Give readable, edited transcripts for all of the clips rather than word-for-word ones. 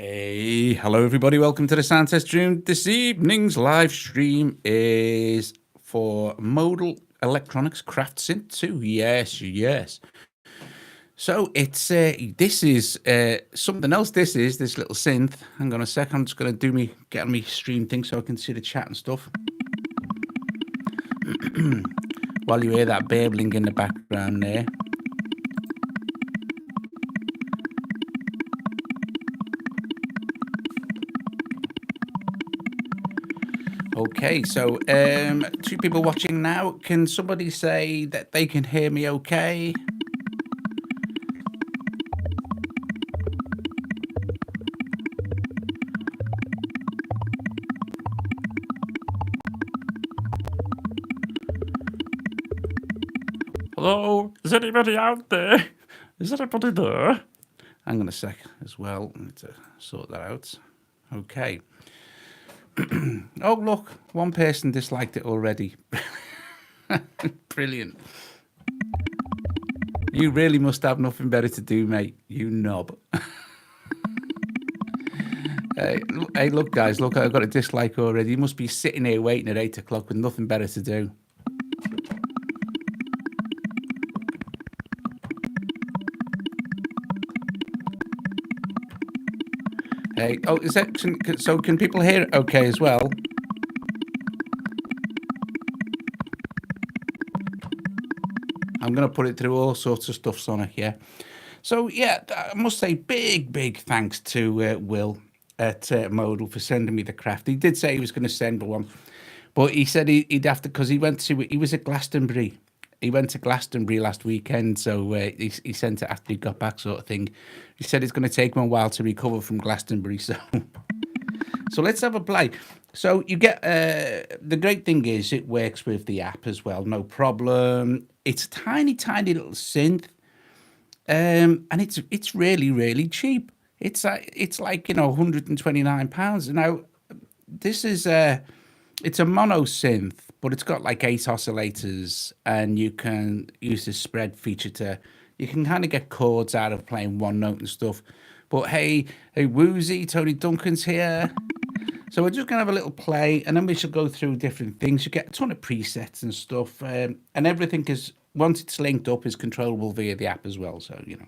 Hey, hello everybody. Welcome to the Sound Test Room. This evening's live stream is for Modal Electronics Craft Synth 2. Yes, yes. So it's this is something else. This is this little synth. Hang on a sec. I'm just gonna get on me stream thing so I can see the chat and stuff. While you hear that babbling in the background there. Okay, so two people watching now. Can somebody say that they can hear me okay? Hello? Is anybody out there? Is anybody there? Hang on a sec as well. I need to sort that out. Okay. Oh, look, one person disliked it already. Brilliant. You really must have nothing better to do, mate. You knob. Hey, look, guys, look, I've got a dislike already. You must be sitting here waiting at 8 o'clock with nothing better to do. Hey, oh, is that so? Can people hear it okay as well? I'm going to put it through all sorts of stuff, Sonic, yeah. So, yeah, I must say big thanks to Will at Modal for sending me the craft. He did say he was going to send one, but he said he'd have to, because he was at Glastonbury. He went to Glastonbury last weekend, so he sent it after he got back, sort of thing. He said it's going to take him a while to recover from Glastonbury, so... So let's have a play. So you get the great thing is it works with the app as well, no problem. It's a tiny little synth, and it's really cheap. It's like £129. Now this is it's a mono synth, but it's got like 8 oscillators, and you can use the spread feature you can kind of get chords out of playing one note and stuff. But hey, Woozy, Tony Duncan's here. So we're just going to have a little play, and then we shall go through different things. You get a ton of presets and stuff, and everything is, once it's linked up, is controllable via the app as well, so, you know.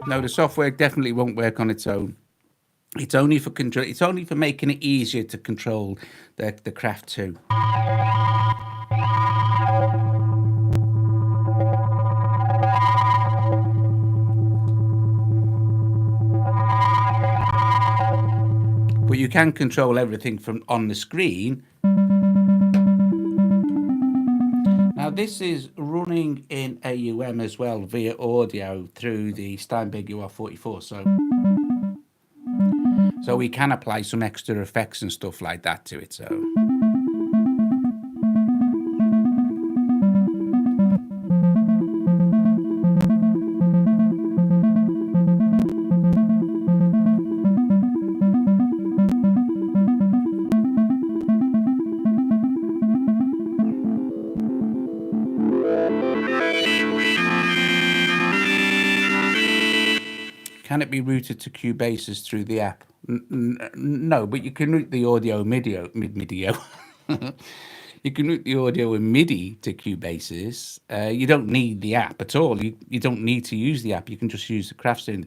No, the software definitely won't work on its own. It's only for control. It's only for making it easier to control the Craft 2. But you can control everything from on the screen. Now this is running in AUM as well via audio through the Steinberg UR44. So we can apply some extra effects and stuff like that to it. So. be routed to Cubasis through the app. No, but you can route the audio MIDI. You can route the audio in MIDI to Cubasis. You don't need the app at all. You don't need to use the app. You can just use the craft synth,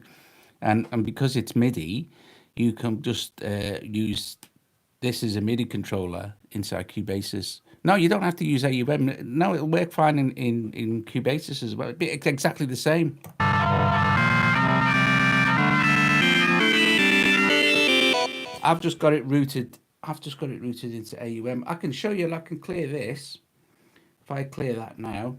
and because it's MIDI, you can just use this as a MIDI controller inside Cubasis. No, you don't have to use AUM. No, it'll work fine in Cubasis as well. It'll be exactly the same. I've just got it routed. I've just got it routed into AUM. I can show you. I can clear this. If I clear that now,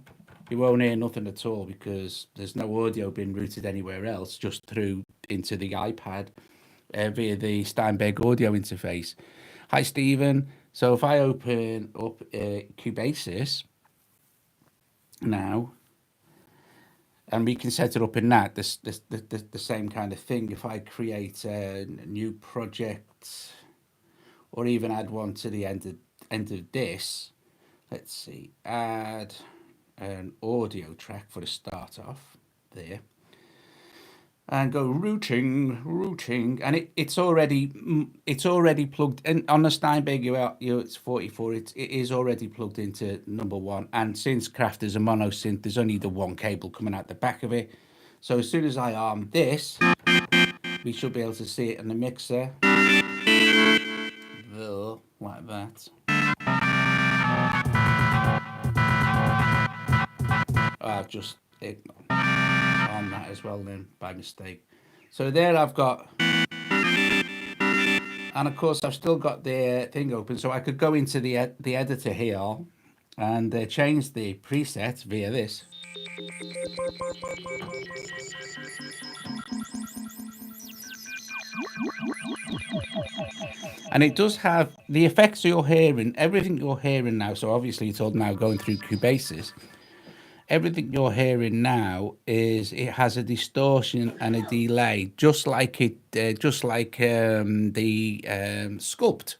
you won't hear nothing at all because there's no audio being routed anywhere else, just through into the iPad via the Steinberg audio interface. Hi, Stephen. So if I open up Cubasis now, and we can set it up in that, the same kind of thing. If I create a new project or even add one to the end of this, let's see, add an audio track for the start off there. And go routing, and it's already plugged in on the Steinberg it's 44. It is already plugged into number one, and since Craft is a mono synth, there's only the one cable coming out the back of it. So as soon as I arm this, we should be able to see it in the mixer, like that. I've just on that as well then by mistake. So there I've got, and of course I've still got the thing open, so I could go into the editor here and change the preset via this. And it does have the effects you're hearing, everything you're hearing now. So obviously it's all now going through Cubasis. Everything you're hearing now is it has a distortion and a delay, just like the Sculpt.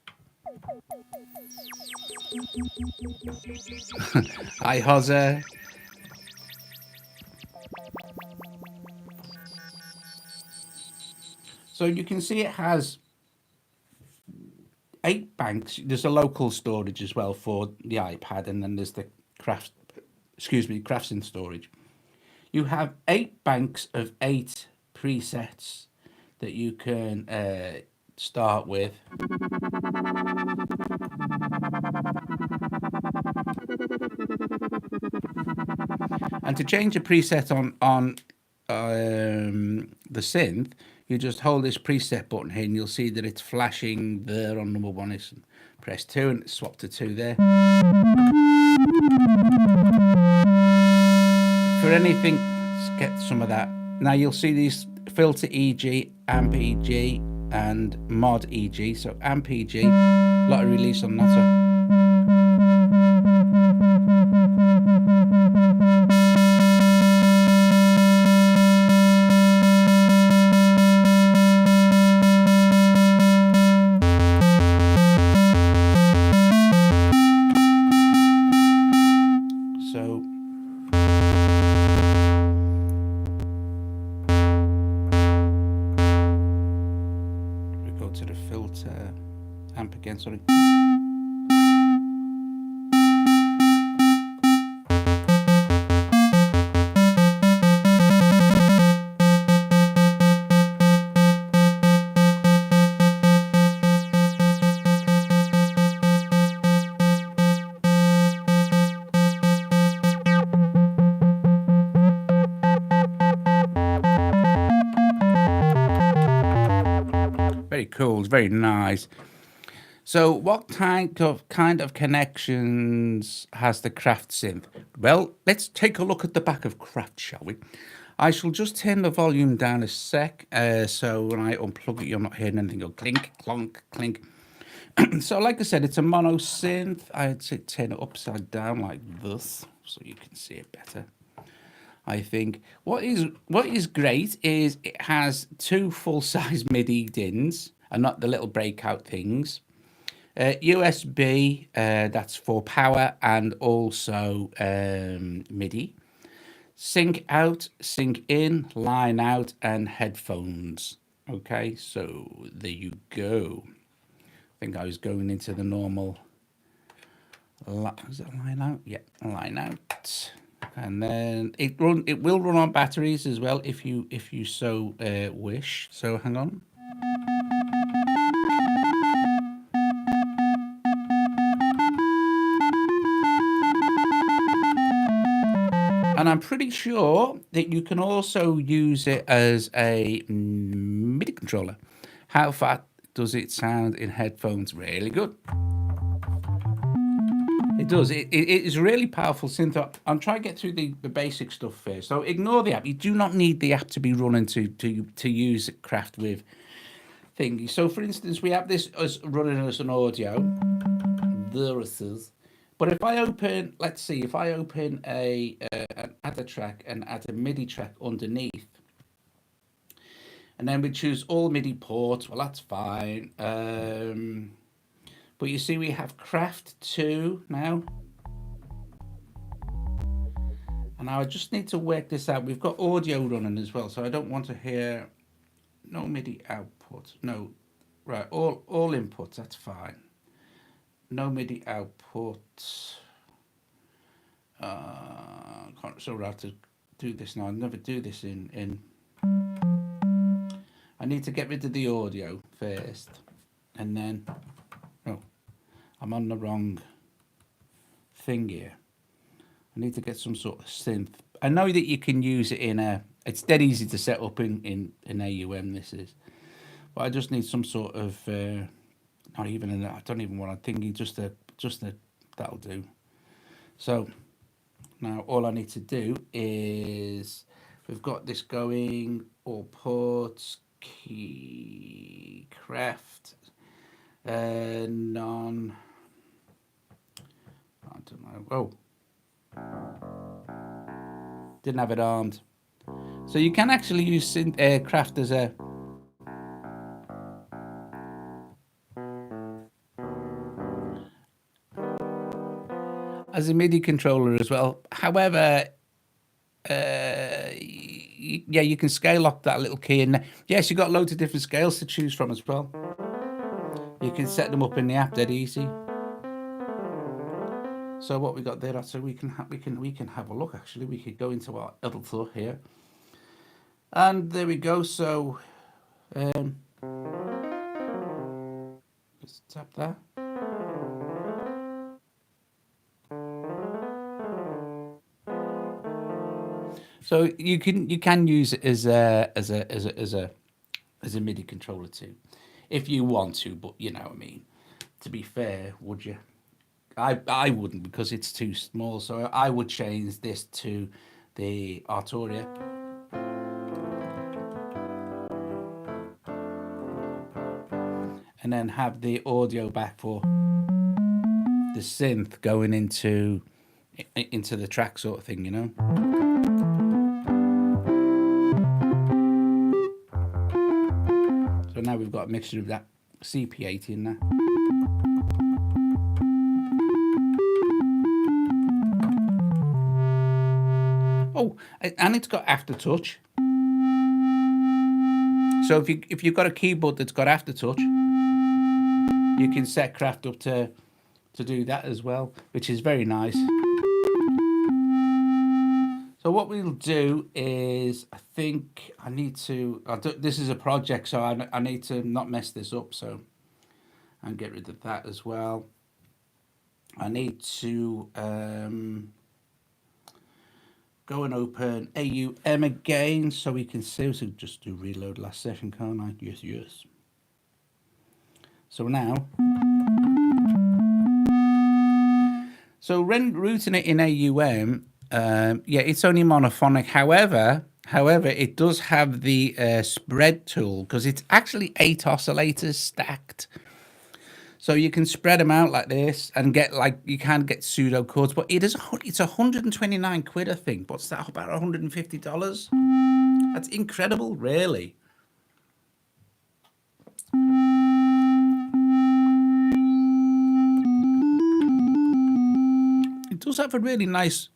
Hi, Jose. So you can see it has 8 banks. There's a local storage as well for the iPad, and then there's the CraftSynth storage. You have 8 banks of 8 presets that you can start with. And to change a preset on the synth, you just hold this preset button here and you'll see that it's flashing there on number 1. Is press 2 and swap to 2 there. For anything, let's get some of that. Now you'll see these filter EG, amp EG, and mod EG. So amp EG, a lot of release on that. To the filter amp again, sorry. Very cool, it's very nice. So what kind of connections has the Craft synth? Well, let's take a look at the back of Craft, shall we? I shall just turn the volume down a sec, so when I unplug it, you're not hearing anything go clink, clonk, clink. So like I said, it's a mono synth. I'd say turn it upside down like this, so you can see it better. I think what is great is it has 2 full-size MIDI DINs and not the little breakout things. USB, that's for power and also MIDI. sync out, sync in, line out, and headphones. Okay, so there you go. I think I was going into the normal. Is it line out? Yeah, line out. And then it will run on batteries as well if you so wish. So hang on. And I'm pretty sure that you can also use it as a MIDI controller. How fat does it sound in headphones? Really good. It does. It is a really powerful synth. I'm trying to get through the basic stuff first. So ignore the app. You do not need the app to be running to use Craft with thingy. So for instance, we have this as running as an audio. There it is. But if I open, let's see, if I open an add a track and add a MIDI track underneath, and then we choose all MIDI ports, well, that's fine. But you see, we have Craft 2 now. And I just need to work this out. We've got audio running as well, so I don't want to hear no MIDI output. No, right, all inputs, that's fine. No MIDI output. So I have to do this now. I never do this in. I need to get rid of the audio first, and then. Oh, I'm on the wrong thing here. I need to get some sort of synth. I know that you can use it in a. It's dead easy to set up in AUM. This is, but I just need some sort of. Not even in that. I don't even want to thingy. Just a. That'll do. So now all I need to do is we've got this going. All ports, key, Craft, none. I don't know. Oh, didn't have it armed. So you can actually use Craft as a. As a MIDI controller as well. However, yeah, you can scale up that little key, and yes, you've got loads of different scales to choose from as well. You can set them up in the app dead easy. So what we got there, so we can have a look. Actually, we could go into our editor here, and there we go. So just tap that. So you can use it as a MIDI controller too, if you want to. But you know what I mean. To be fair, would you? I wouldn't, because it's too small. So I would change this to the Arturia. And then have the audio back for the synth going into the track sort of thing, you know. So now we've got a mixture of that CP80 in there. Oh, and it's got aftertouch. So if you've got a keyboard that's got aftertouch, you can set Craft up to do that as well, which is very nice. So what we'll do is, I think I need to. This is a project, so I need to not mess this up. So and get rid of that as well. I need to go and open AUM again so we can see. So just do reload last session, can't I? Yes, yes. So now, so routing it in AUM, yeah, it's only monophonic. However, it does have the spread tool, because it's actually 8 oscillators stacked. So you can spread them out like this and get, like, you can get pseudo chords, but it's 129 quid, I think. What's that, about $150? That's incredible, really. It does have a really nice.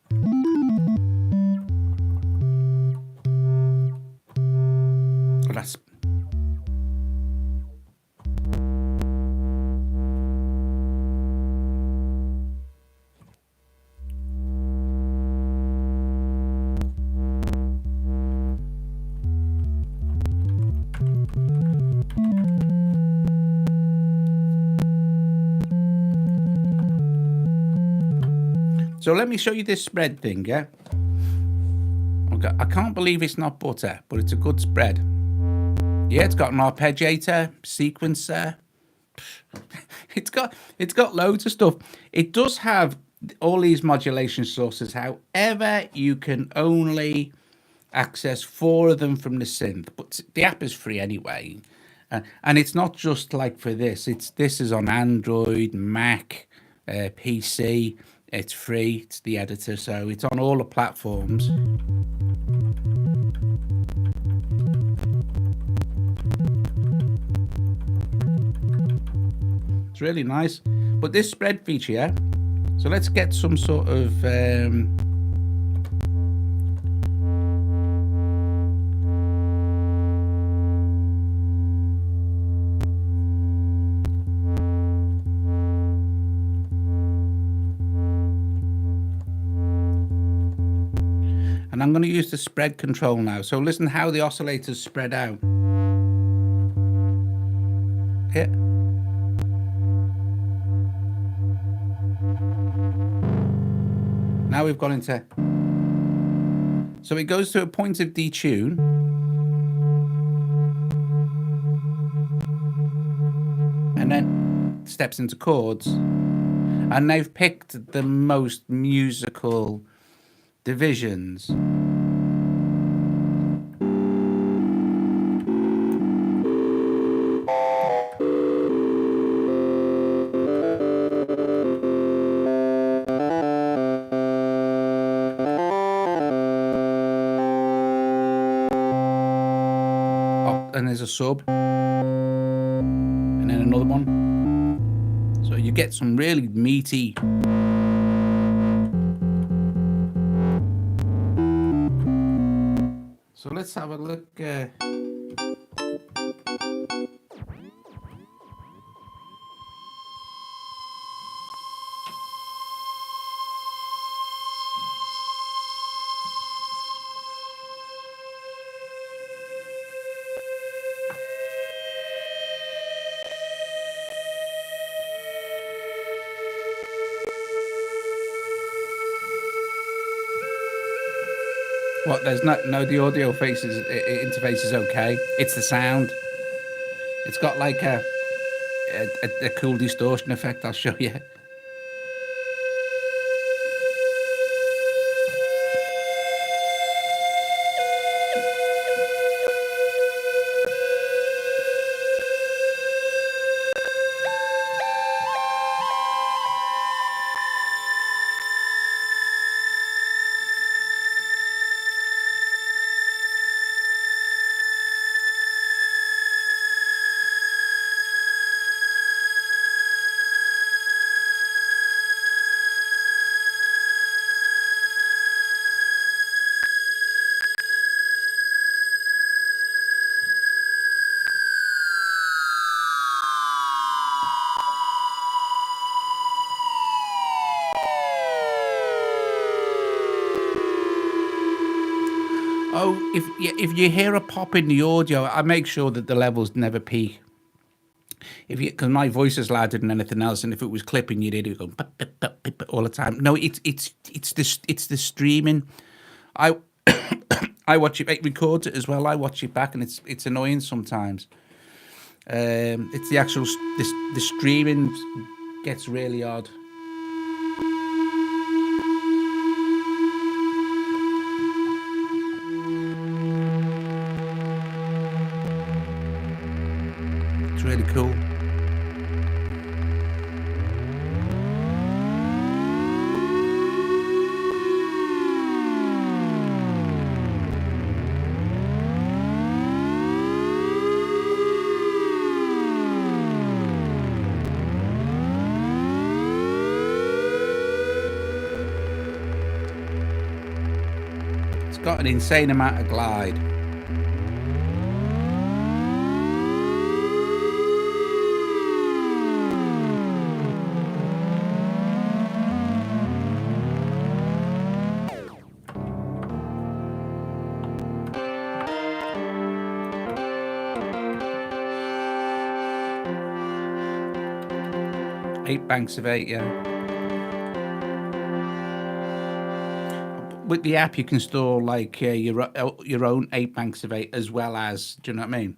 So let me show you this spread thing, yeah? Okay, I can't believe it's not butter, but it's a good spread. Yeah, it's got an arpeggiator, sequencer. It's got loads of stuff. It does have all these modulation sources. However, you can only access 4 of them from the synth, but the app is free anyway. And it's not just like for this. This is on Android, Mac, PC. It's free. It's the editor, so it's on all the platforms. It's really nice. But this spread feature, yeah? So let's get some sort of and I'm going to use the spread control now. So listen how the oscillators spread out. Here. Now we've gone into... So it goes to a point of detune. And then steps into chords. And they've picked the most musical divisions. And there's a sub, and then another one. So you get some really meaty. So let's have a look. What? There's no the audio interface is okay. It's the sound. It's got like a cool distortion effect. I'll show you. Oh, if you hear a pop in the audio, I make sure that the levels never peak. Because my voice is louder than anything else, and if it was clipping, you'd hear it go all the time. No, it's the streaming. I I watch it. It records it as well. I watch it back, and it's annoying sometimes. It's the actual the streaming gets really odd. Really cool. It's got an insane amount of glide. Eight banks of 8, yeah. with the app, you can store like your own 8 banks of 8 as well as. Do you know what I mean?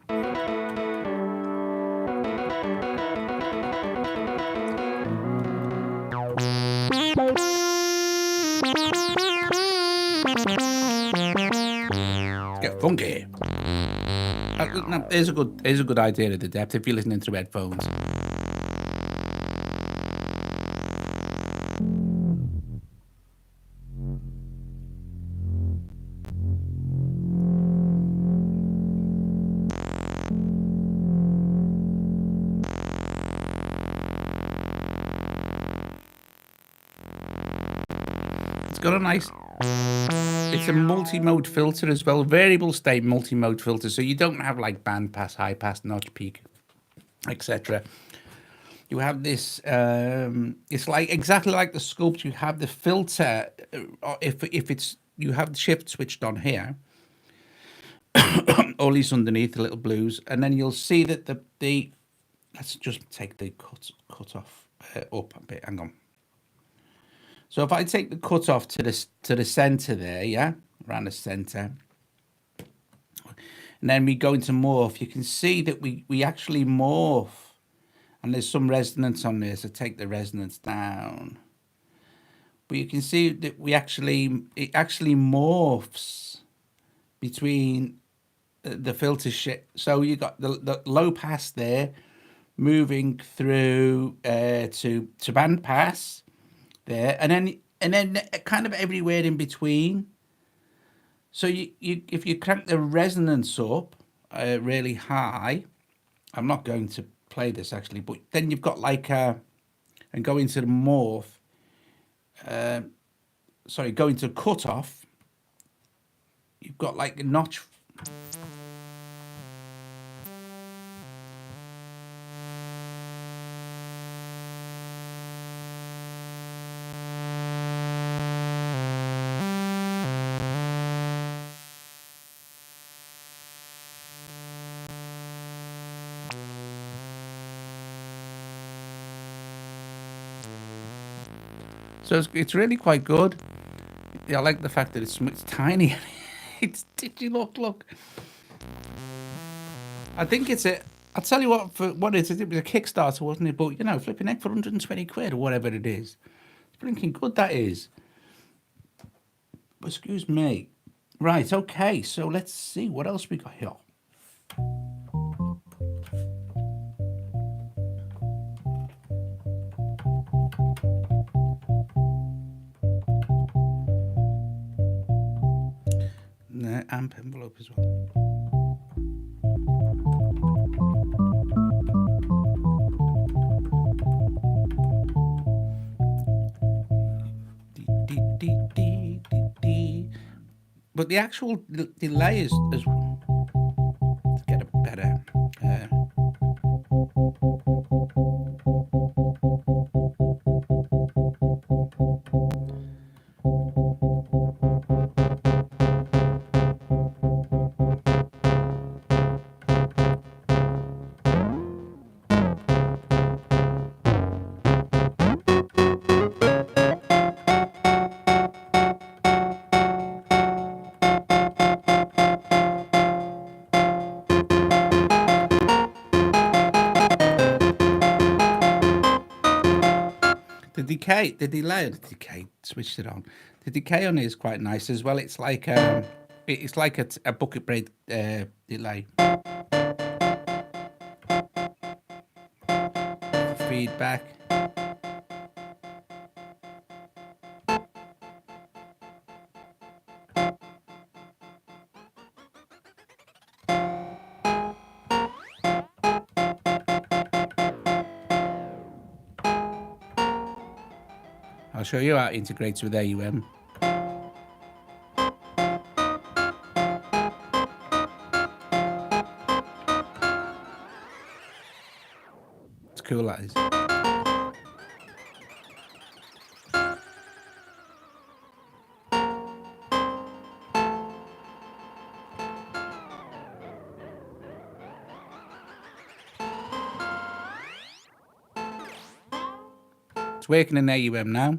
Get funky. No, here's a good idea of the depth if you're listening through headphones. It's got a nice. It's a multi-mode filter as well, variable state multi-mode filter, so you don't have like band pass, high pass, notch, peak, etc. You have this. It's like exactly like the Sculpt. You have the filter. If it's you have the shift switched on here, all these underneath the little blues, and then you'll see that the let's just take the cut off up a bit. Hang on. So if I take the cut off to the center there, yeah, around the center, and then we go into morph, you can see that we actually morph, and there's some resonance on there. So take the resonance down, but you can see that it actually morphs between the filter shit. So you got the low pass there, moving through to band pass there, and then kind of everywhere in between. So you if you crank the resonance up really high, I'm not going to play this actually, but then you've got like and go into the morph. Sorry, go into cut off. You've got like a notch. So it's really quite good. Yeah, I like the fact that it's tiny. Did you look? I think it's a. I'll tell you what. For what it is, it was a Kickstarter, wasn't it? But you know, flipping it for 120 quid or whatever it is. It's blinking good. That is. Excuse me. Right. Okay. So let's see what else we got here. Amp envelope as well. But the actual delay is let's get a better. The delay, switched it on. The decay on it is quite nice as well. It's like a bucket braid delay. Feedback. I'll show you how it integrates with AUM. It's cool, that is. It's working in AUM now.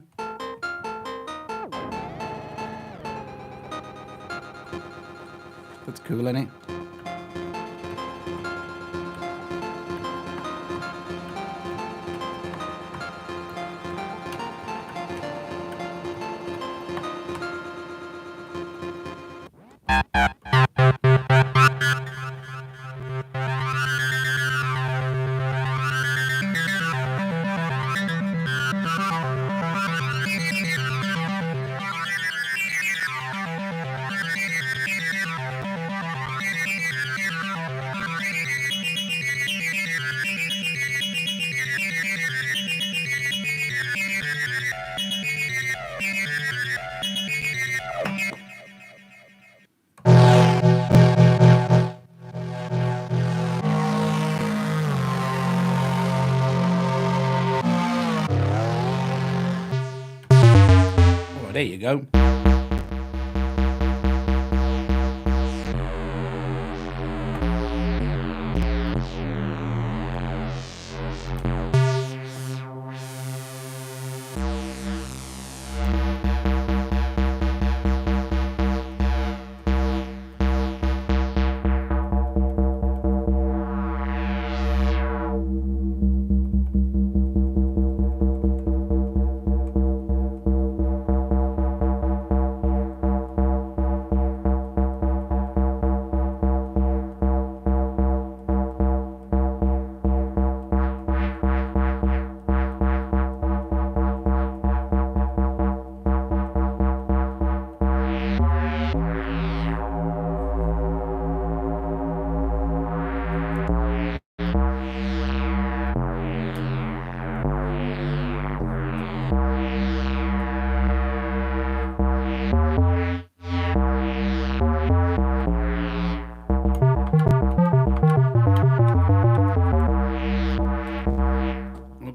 Cool, isn't it? Oh, there you go.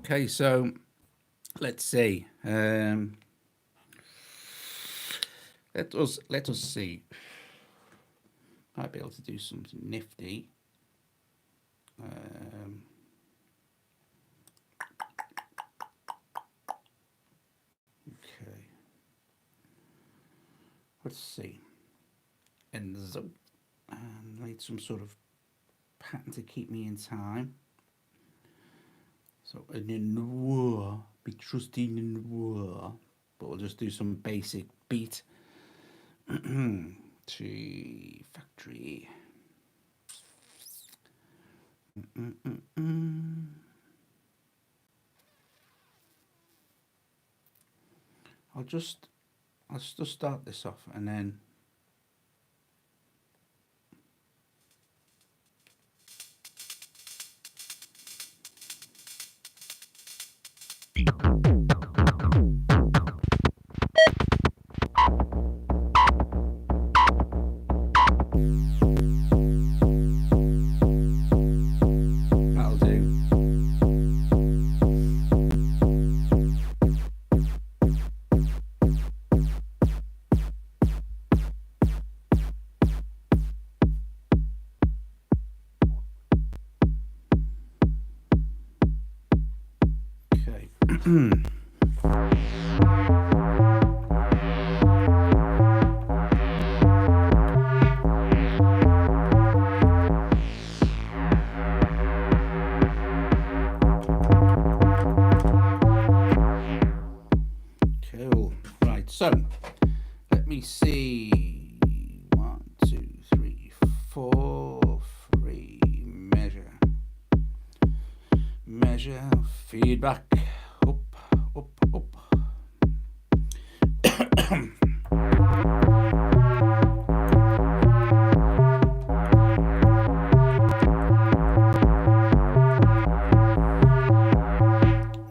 Okay, so let's see. Let us see. Might be able to do something nifty. Okay. Let's see. And so, need some sort of pattern to keep me in time. So an noir, big trusty noir, but we'll just do some basic beat. G factory. I'll just start this off and then that'll do. Okay. Cool. Right, so let me see. 1, 2, 3, 4, 3. Measure. Feedback. Up, up, up.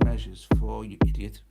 Measures for you idiot.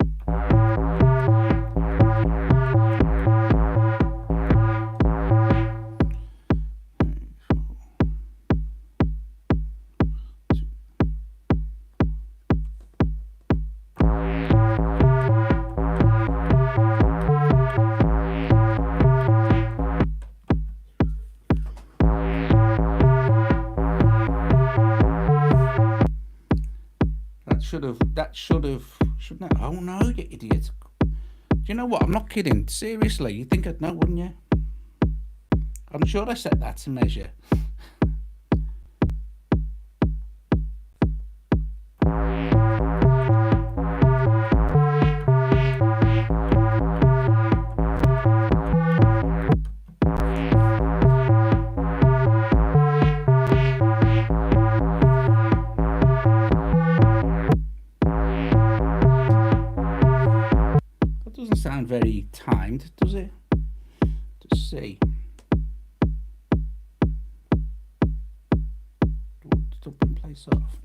Shouldn't it? Oh no, you idiot. Do you know what? I'm not kidding. Seriously, you'd think I'd know, wouldn't you? I'm sure I set that to measure. That doesn't sound very timed, does it? Let's see. Stop and place off.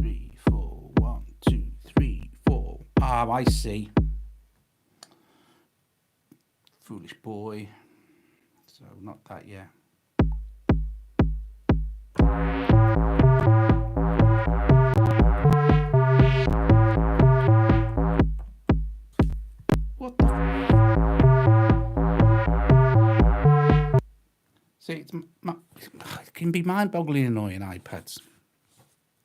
3, 4, 1, 2, 3, 4. Ah, I see. Foolish boy. So not that yet. What the? See, it can be mind-boggling annoying, iPads.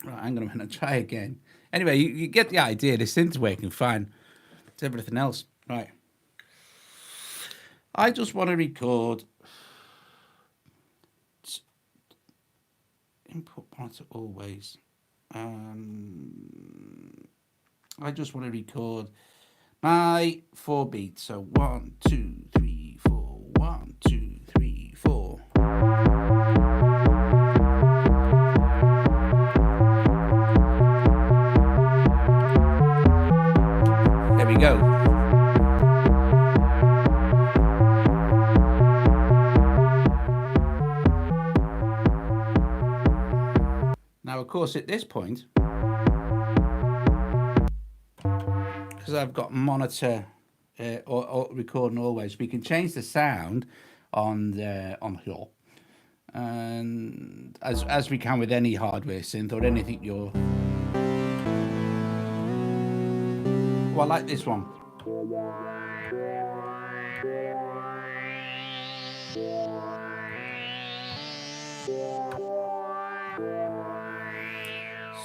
Right, hang on a minute, try again. Anyway, you get the idea. The synth's working fine. It's everything else. Right. I just want to record input monitor always. I just want to record my 4 beats. So 1, 2, 3, 4. 1, 2, 3, 4. There we go. Now, of course, at this point, because I've got monitor or recording always, we can change the sound on here, and as we can with any hardware synth or anything you're. Well, I like this one.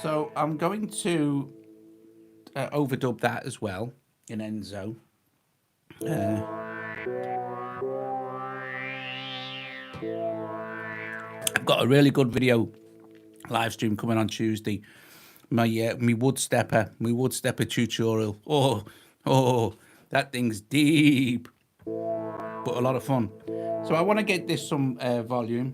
So I'm going to overdub that as well in Enzo. I've got a really good video live stream coming on Tuesday. My wood stepper tutorial. Oh, that thing's deep, but a lot of fun. So I want to get this some volume.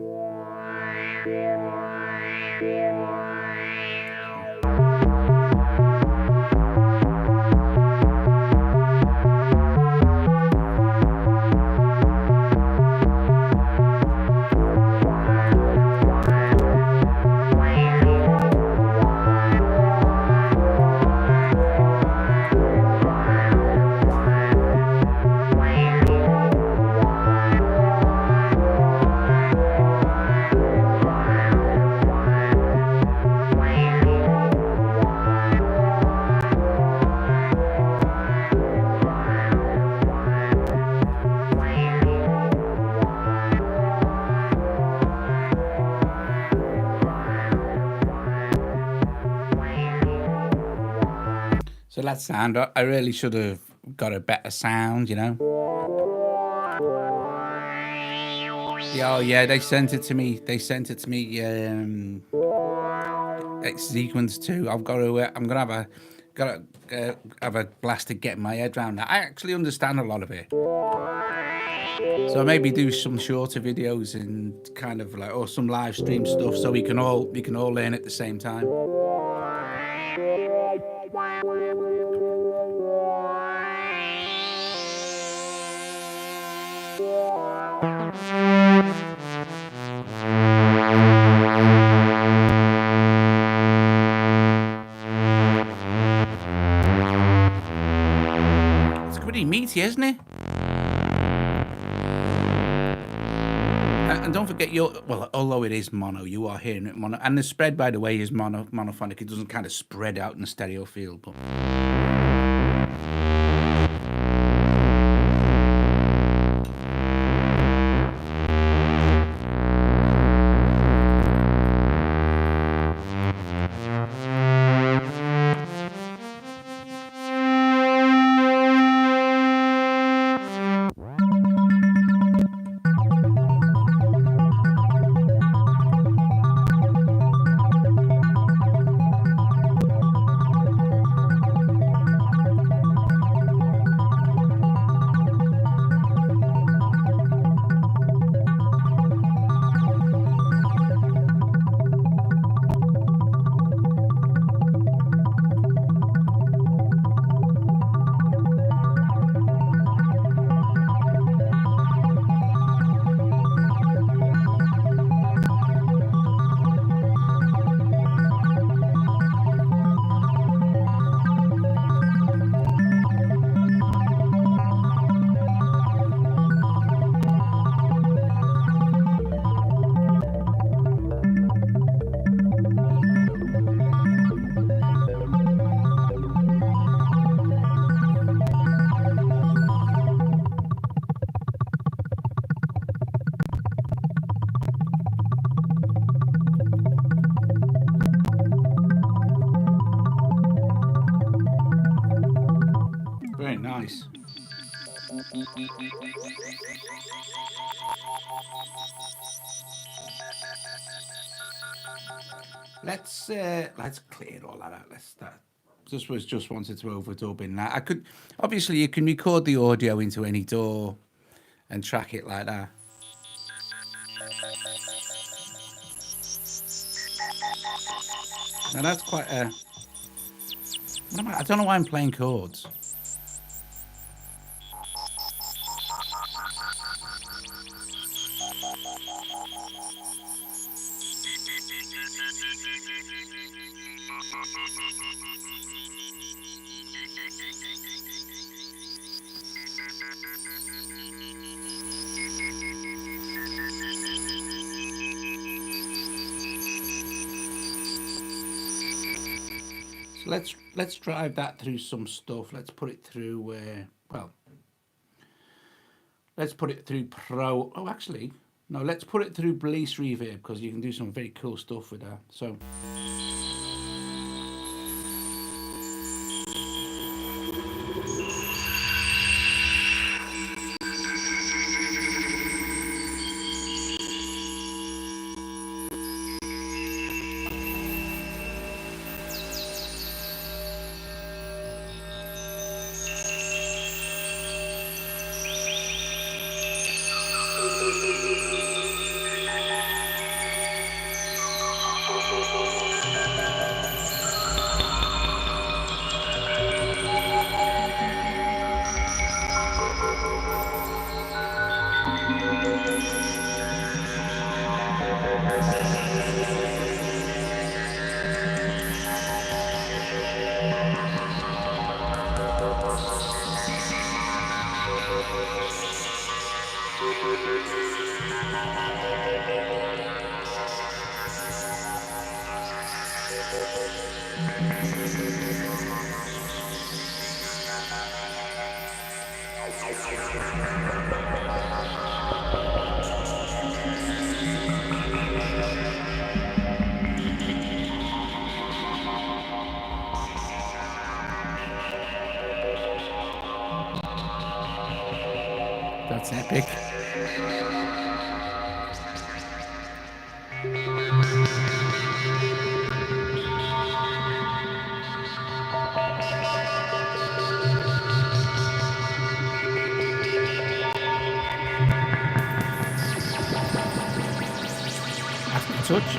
So that sound, I really should have got a better sound, you know. Yeah, oh yeah, they sent it to me. Sequence 2. I'm gonna have a blast at getting my head around that. I actually understand a lot of it. So maybe do some shorter videos and kind of like, or some live stream stuff, so we can all learn at the same time. It's pretty meaty, isn't it? And don't forget although it is mono, you are hearing it mono, and the spread, by the way, is monophonic. It doesn't kind of spread out in the stereo field, but. Let's clear all that out. Let's start. Just wanted to overdub in that. I could obviously you can record the audio into any DAW and track it like that. Now that's quite a. I don't know why I'm playing chords. So let's drive that through some stuff. Let's put it through. Well, let's put it through Pro. Oh, actually, no. Let's put it through Release Reverb because you can do some very cool stuff with that. So. That's epic. After touch.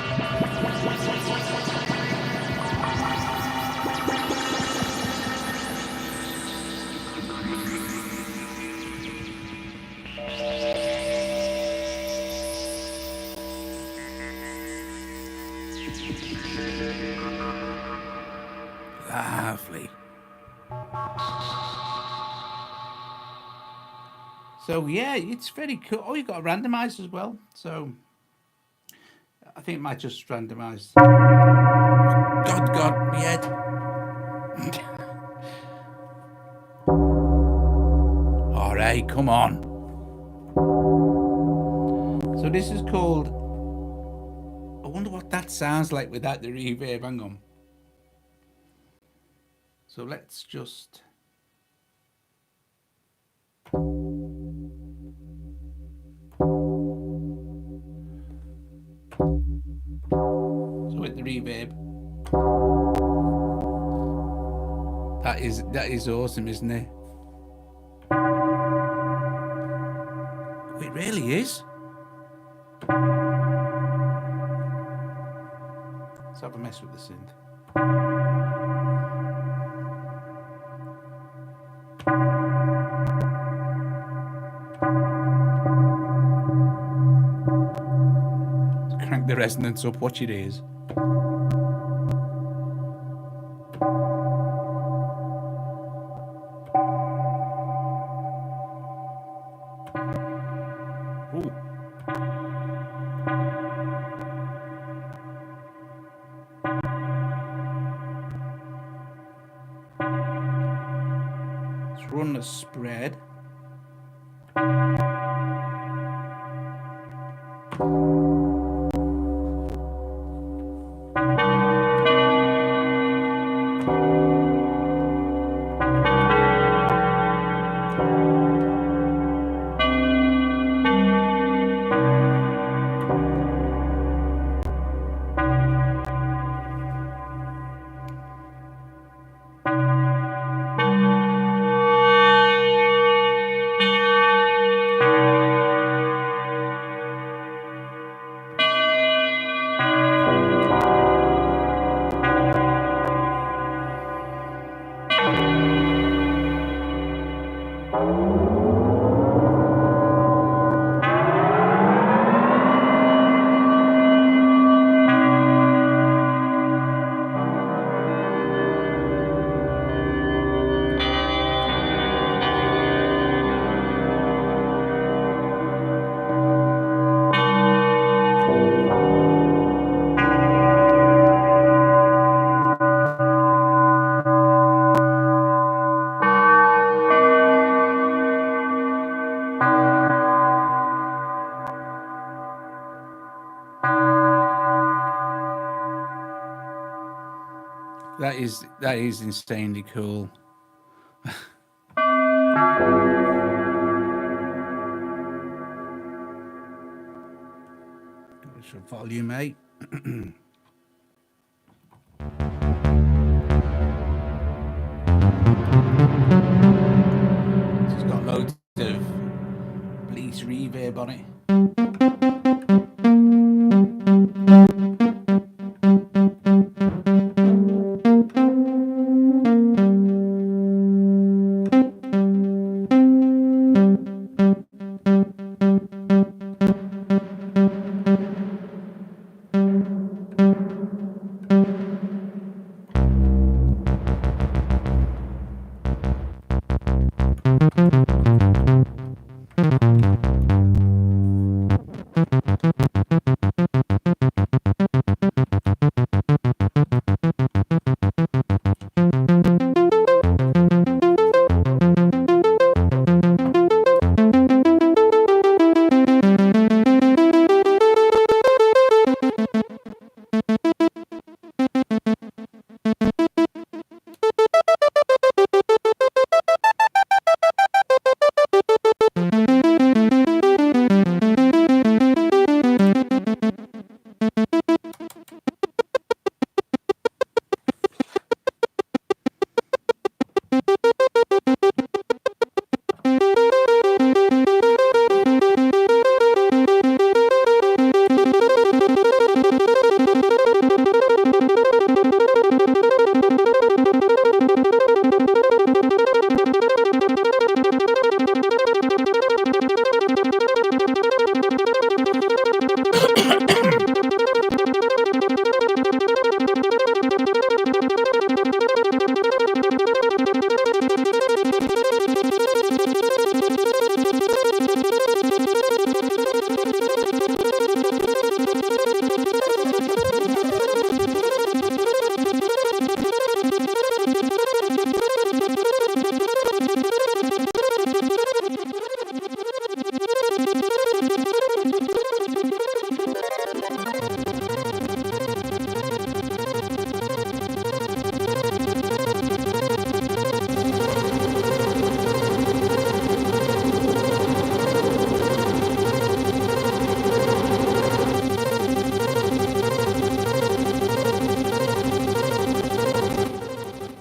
Lovely. So yeah, it's very cool. Oh, you got randomized as well. So I think it might just randomize. God, my head. All right, come on. So this is called. I wonder what that sounds like without the reverb. Hang on. So let's just. So with the reverb. That is awesome, isn't it? It really is. Let's have a mess with the synth. Let's crank the resonance up, watch your ears. Ooh. Let's run the spread. That is insanely cool. It's a volume 8. It's got loads of police reverb on it.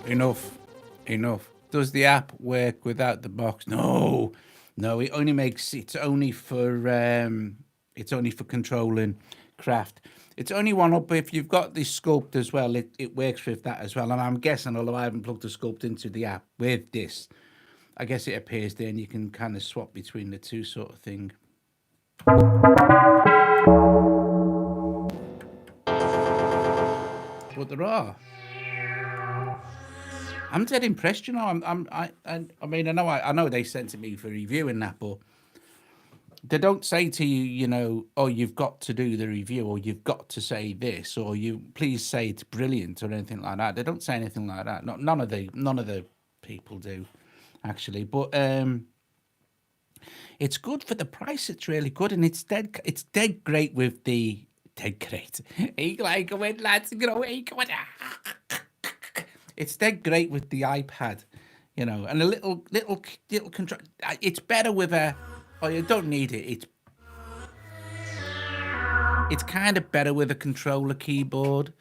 Enough. Enough. Does the app work without the box? No. No, it only makes it's only for controlling craft. It's only one up if you've got the sculpt as well. It works with that as well. And I'm guessing, although I haven't plugged the sculpt into the app with this, I guess it appears there and you can kind of swap between the two sort of thing. But there are. I'm dead impressed, you know. I mean, I know they sent it me for reviewing that, but they don't say to you, you know, oh, you've got to do the review, or you've got to say this, or you please say it's brilliant, or anything like that. They don't say anything like that. Not none of the people do, actually. But it's good for the price. It's really good, and it's dead great with the dead great. Like when lads, you know, it's dead great with the iPad, you know, and a little control. It's better with a. Oh, you don't need it. It's kind of better with a controller keyboard.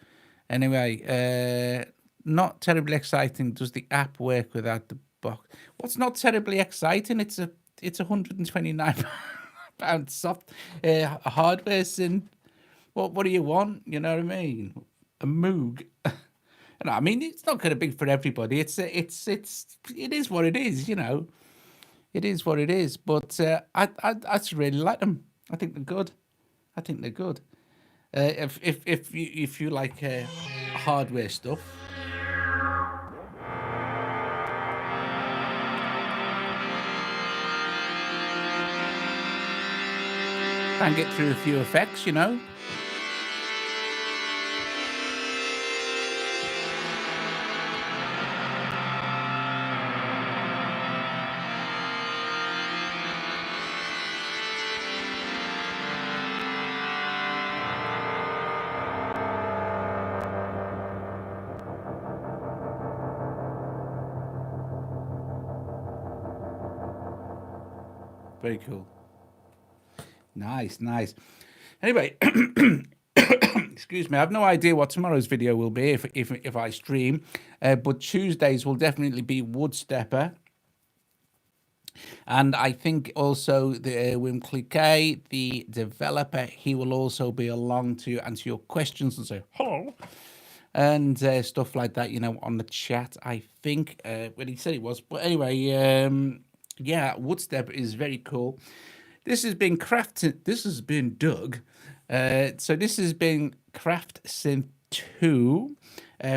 Anyway, not terribly exciting. Does the app work without the box? What's not terribly exciting? It's 129 pound soft hardware. And what do you want? You know what I mean? A Moog. And I mean, it's not going to be for everybody. It is what it is. You know, it is what it is. But I just really like them. I think they're good. I think they're good. If you like hardware stuff, and get through a few effects, you know. Very cool. Nice, nice. Anyway, excuse me. I have no idea what tomorrow's video will be if I stream, but Tuesdays will definitely be Woodstepper. And I think also the Wim Cliquet, the developer, he will also be along to answer your questions and say hello and stuff like that, you know, on the chat. I think when he said it was, but anyway, yeah, Woodstep is very cool. This has been crafted. This has been Doug. So this has been Craft Synth 2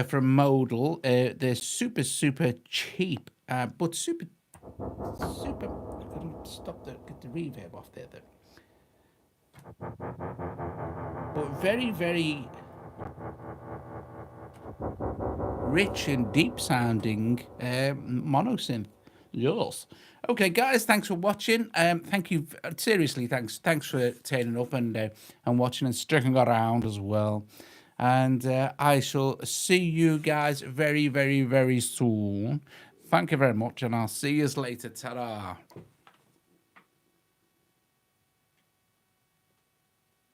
from Modal. They're super cheap, but super. Stop get the reverb off there though. But very rich and deep sounding mono synth. Yes. Okay, guys, thanks for watching. Thank you. Seriously, thanks for turning up and watching and sticking around as well. And I shall see you guys very soon. Thank you very much, and I'll see you later. Ta-da.